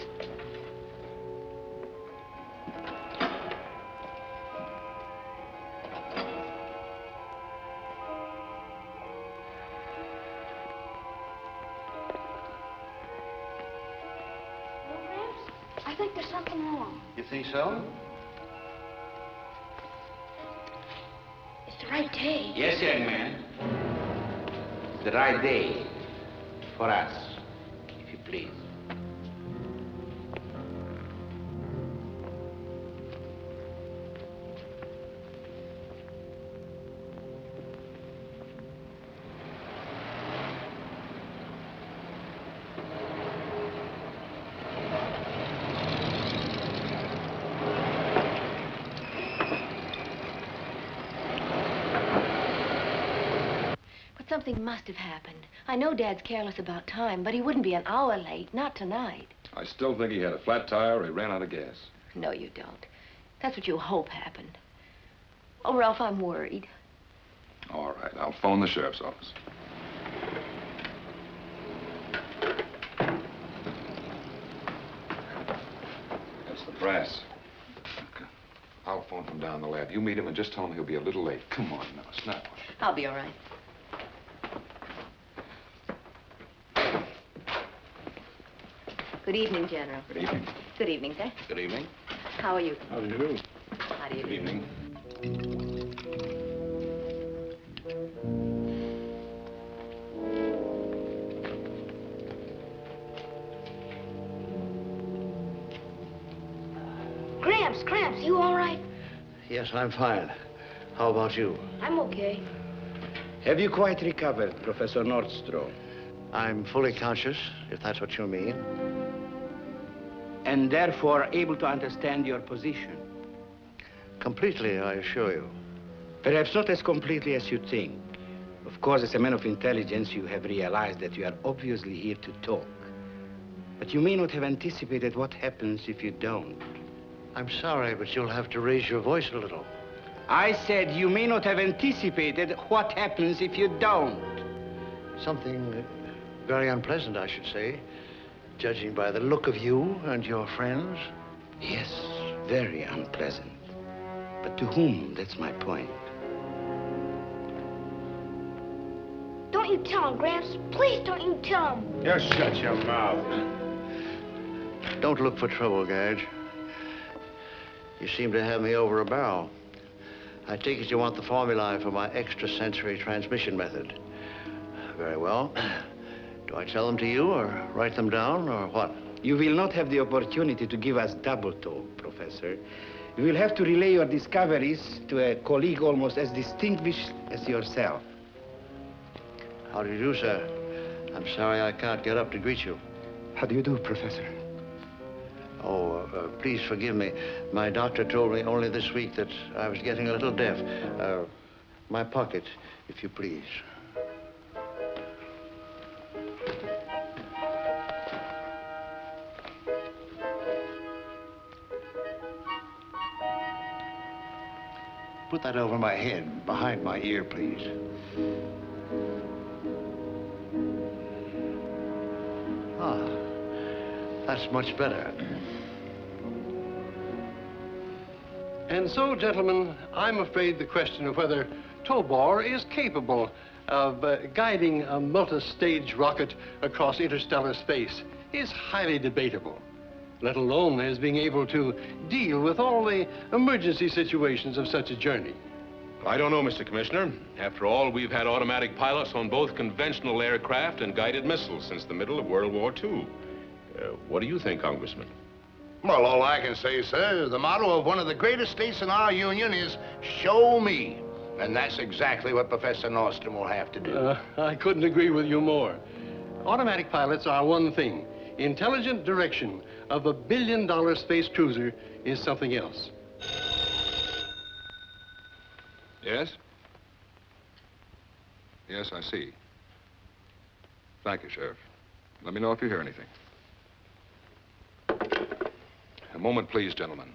L: I think there's something wrong.
I: You think so?
L: It's the right day.
O: Yes, young man. The right day for us, if you please.
K: Something must have happened. I know Dad's careless about time, but he wouldn't be an hour late, not tonight.
B: I still think he had a flat tire or he ran out of gas.
K: No, you don't. That's what you hope happened. Oh, Ralph, I'm worried.
B: All right, I'll phone the sheriff's office. That's the brass. Okay. I'll phone from down the lab. You meet him and just tell him he'll be a little late. Come on now, snap one.
K: I'll be all right. Good evening, General.
B: Good evening.
K: Good evening, sir.
B: Good evening.
K: How are you?
B: How do you do?
K: How do you do?
B: Good evening.
L: Gramps, you all right?
I: Yes, I'm fine. How about you?
L: I'm okay.
O: Have you quite recovered, Professor Nordstrom?
I: I'm fully conscious, if that's what you mean.
O: And therefore able to understand your position?
I: Completely, I assure you.
O: Perhaps not as completely as you think. Of course, as a man of intelligence, you have realized that you are obviously here to talk. But you may not have anticipated what happens if you don't.
I: I'm sorry, but you'll have to raise your voice a little.
O: I said you may not have anticipated what happens if you don't.
I: Something very unpleasant, I should say, judging by the look of you and your friends.
O: Yes, very unpleasant. But to whom? That's my point.
L: Don't you tell him, Gramps. Please don't you tell him.
E: Just shut your mouth.
I: Don't look for trouble, Gage. You seem to have me over a barrel. I take it you want the formulae for my extrasensory transmission method. Very well. Do I tell them to you, or write them down, or what?
O: You will not have the opportunity to give us double talk, Professor. You will have to relay your discoveries to a colleague almost as distinguished as yourself.
I: How do you do, sir? I'm sorry I can't get up to greet you.
O: How do you do, Professor?
I: Oh, please forgive me. My doctor told me only this week that I was getting a little deaf. My pocket, if you please. Put that over my head, behind my ear, please. Ah, that's much better.
G: And so, gentlemen, I'm afraid the question of whether Tobor is capable of guiding a multi-stage rocket across interstellar space is highly debatable, let alone as being able to deal with all the emergency situations of such a journey.
Q: I don't know, Mr. Commissioner. After all, we've had automatic pilots on both conventional aircraft and guided missiles since the middle of World War II. What do you think, Congressman?
E: Well, all I can say, sir, the motto of one of the greatest states in our union is, show me. And that's exactly what Professor Nordstrom will have to do.
G: I couldn't agree with you more. Automatic pilots are one thing. Intelligent direction of a billion-dollar space cruiser is something else.
B: Yes? Yes, I see. Thank you, Sheriff. Let me know if you hear anything. A moment, please, gentlemen.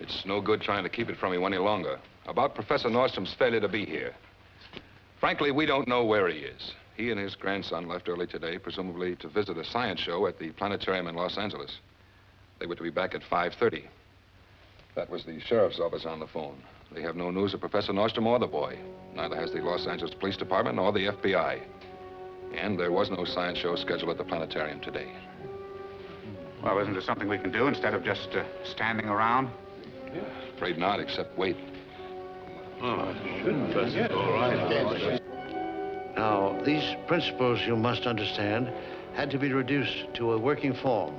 B: It's no good trying to keep it from you any longer. About Professor Nordstrom's failure to be here. Frankly, we don't know where he is. He and his grandson left early today, presumably to visit a science show at the planetarium in Los Angeles. They were to be back at 5:30. That was the sheriff's office on the phone. They have no news of Professor Nordstrom or the boy. Neither has the Los Angeles Police Department nor the FBI. And there was no science show scheduled at the planetarium today.
R: Well, isn't there something we can do instead of just standing around?
B: Afraid not, except wait.
I: Now, these principles, you must understand, had to be reduced to a working form.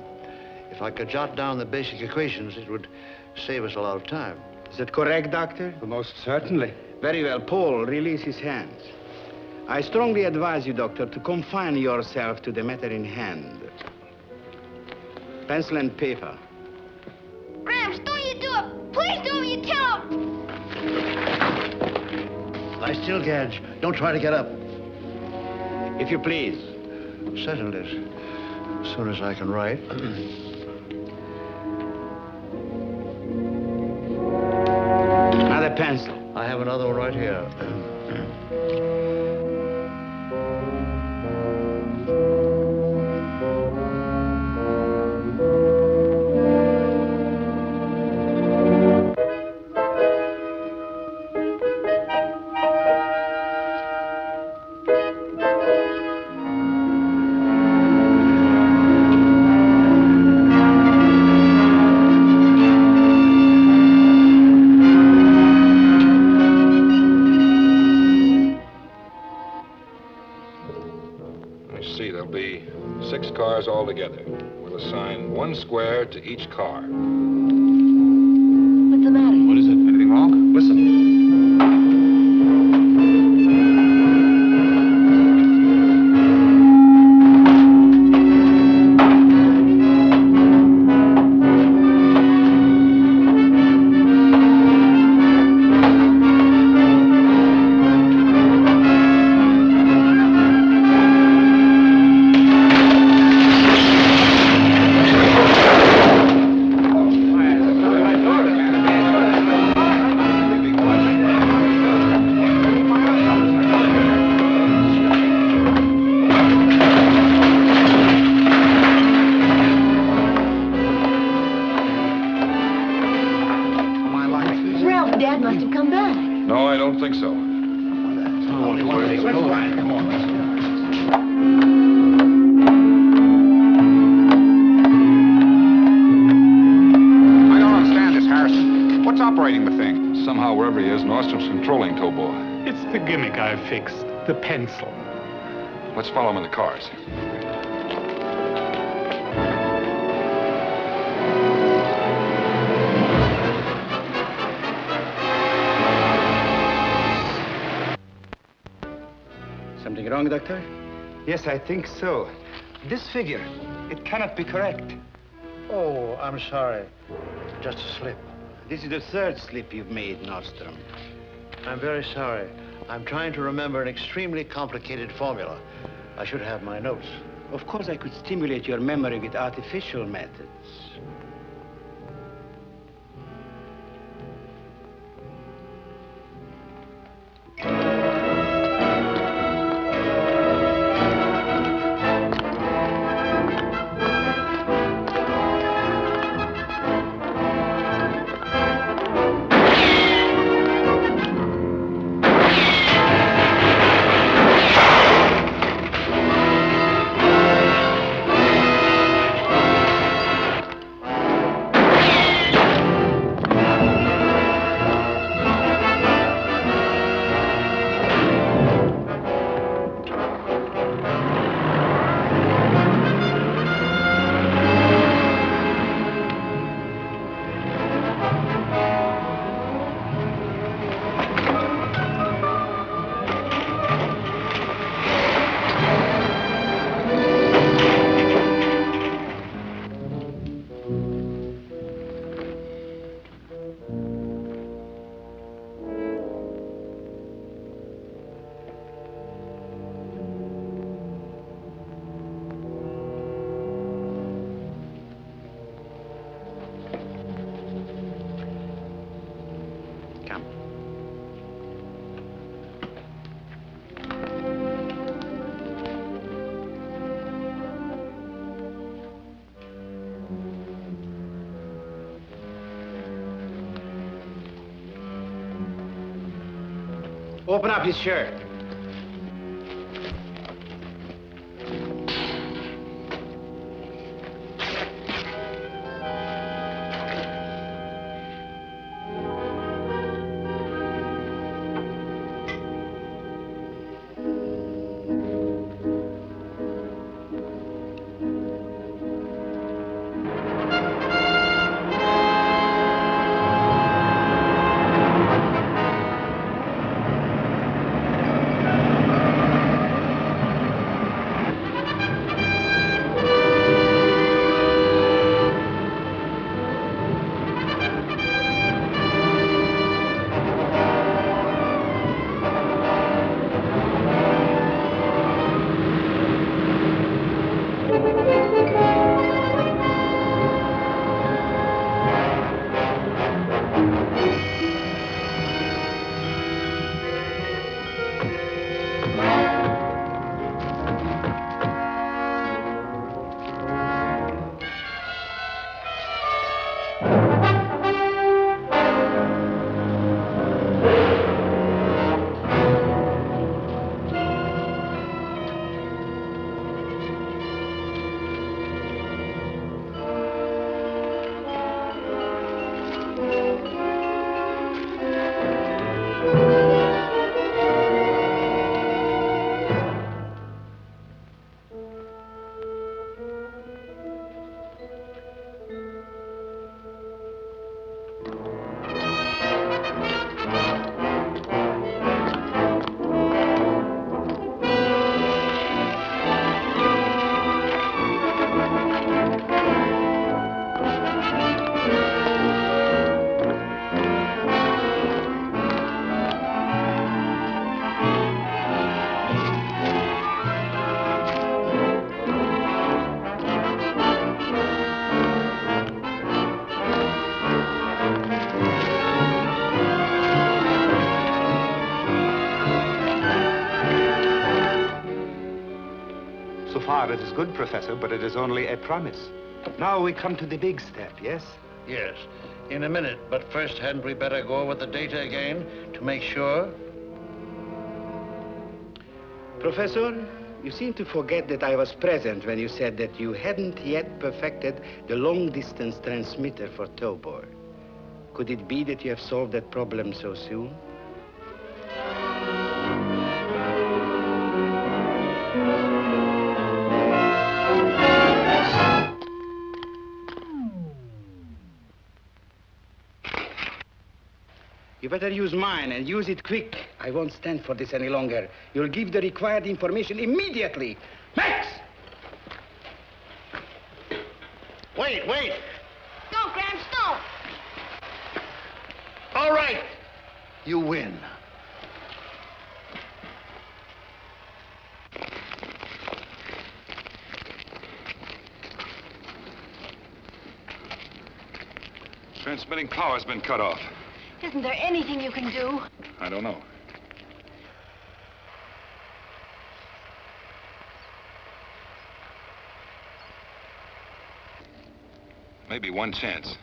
I: If I could jot down the basic equations, it would save us a lot of time.
O: Is that correct, Doctor?
R: Most certainly.
O: Very well. Paul, release his hands. I strongly advise you, Doctor, to confine yourself to the matter in hand. Pencil and paper.
L: Gramps, don't you do it! Please do what you tell him!
I: Lie still, Gadge. Don't try to get up.
O: If you please.
I: Settle it. As soon as I can write.
O: Another pencil.
I: I have another one right here.
B: Altogether. We'll assign 1 square to each car.
K: What's the matter?
R: What is it? Anything wrong? Listen.
B: Controlling Tobor.
M: It's the gimmick I fixed, the pencil.
B: Let's follow him in the cars.
O: Something wrong, Doctor? Yes, I think so. This figure, it cannot be correct.
I: Oh, I'm sorry. Just a slip.
O: This is the 3rd slip you've made, Nordstrom.
I: I'm very sorry. I'm trying to remember an extremely complicated formula. I should have my notes.
O: Of course, I could stimulate your memory with artificial methods. Open up his shirt.
S: So far, it is good, Professor, but it is only a promise. Now we come to the big step, yes?
I: Yes, in a minute. But first, hadn't we better go over the data again to make sure?
O: Professor, you seem to forget that I was present when you said that you hadn't yet perfected the long-distance transmitter for Tobor. Could it be that you have solved that problem so soon? You better use mine, and use it quick. I won't stand for this any longer. You'll give the required information immediately. Max!
I: Wait!
L: No, Gramps, no.
I: All right. You win.
B: Transmitting power's been cut off.
F: Isn't there anything you can do?
B: I don't know. Maybe one chance.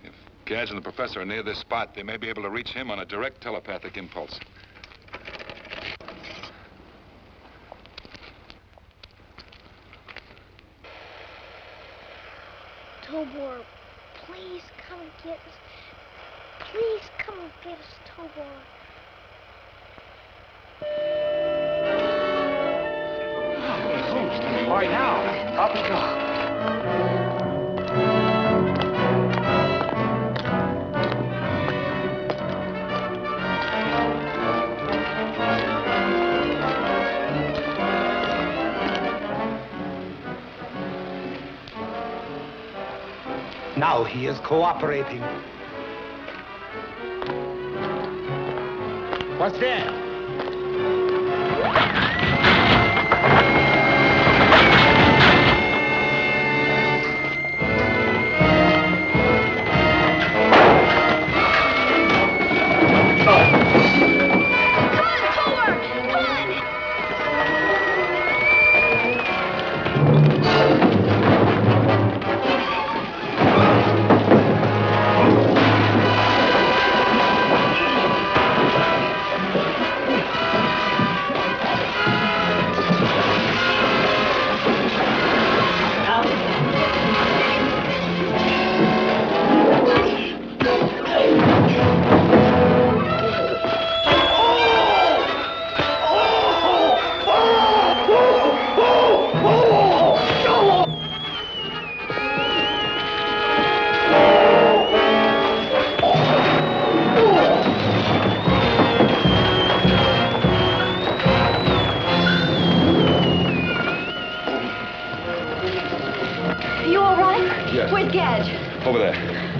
B: If Gadge and the professor are near this spot, they may be able to reach him on a direct telepathic impulse.
L: Tobor, please come and get us. Please come and get us, Tobor.
R: Right now. Up we go.
S: Now he is cooperating.
O: What's that?
F: You all right?
Q: Yes.
F: Where's Gadge?
Q: Over there.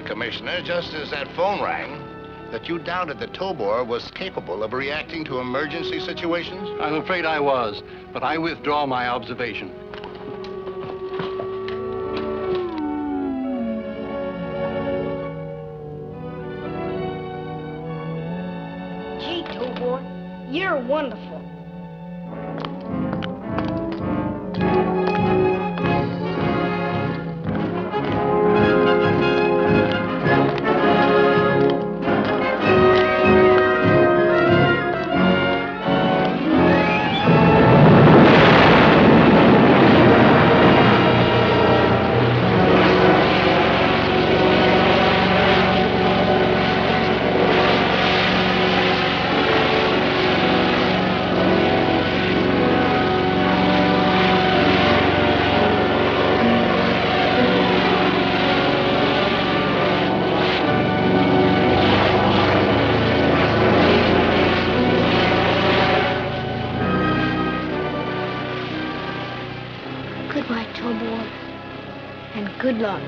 E: Commissioner, just as that phone rang, that you doubted that Tobor was capable of reacting to emergency situations?
G: I'm afraid I was, but I withdraw my observation.
L: Gee, Tobor, you're wonderful. Goodbye, Tobor, and good luck.